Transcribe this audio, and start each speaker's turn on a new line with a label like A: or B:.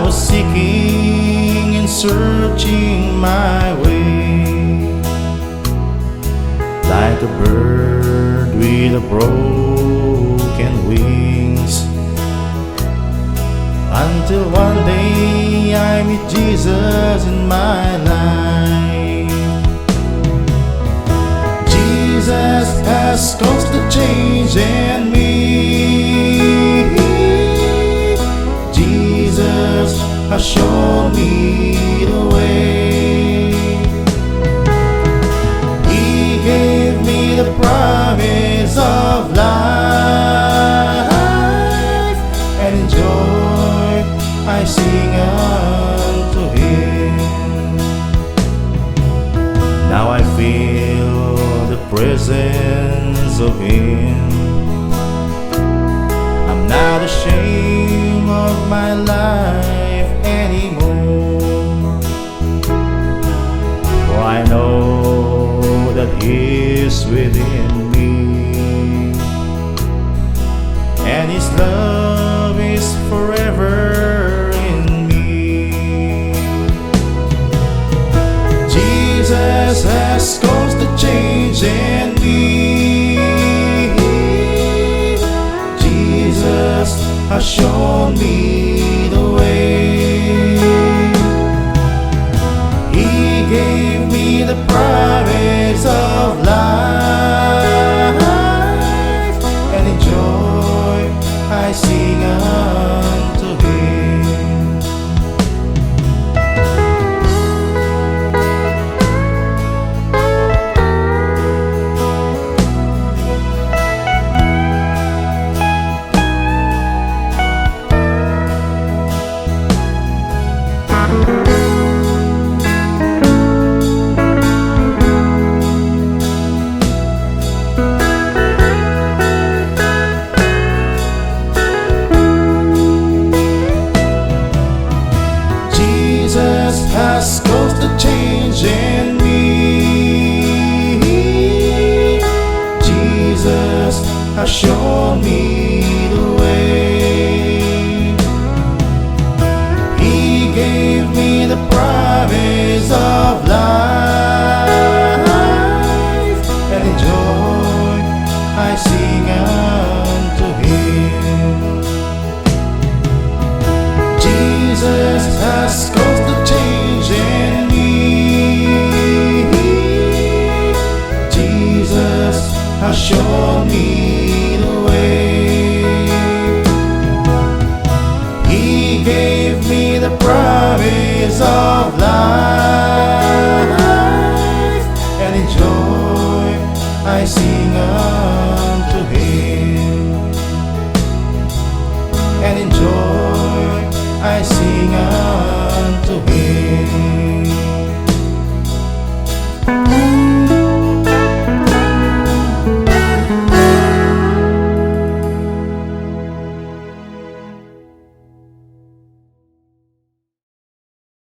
A: was seeking and searching my way, like a bird with a broken wings, until one day I meet Jesus in my life. Jesus has caused a change in me. Jesus has shown me the way. He gave me the promise of life, and in joy I sing unto Him. Now I feel the presence of Him. I'm not ashamed of my life anymore, for I know that He is within me, and His love is forever in me. Jesus has caused a change in me. Jesus has shown me the way. He gave me the promise of life, and in joy I sing unto Him. Jesus has caused a change in me. Jesus has shown me the way. He gave me the promise of life, and in joy I sing unto Him. Jesus has caused a change in me. Jesus has shown me the way. He gave me the promise of life, and in joy I sing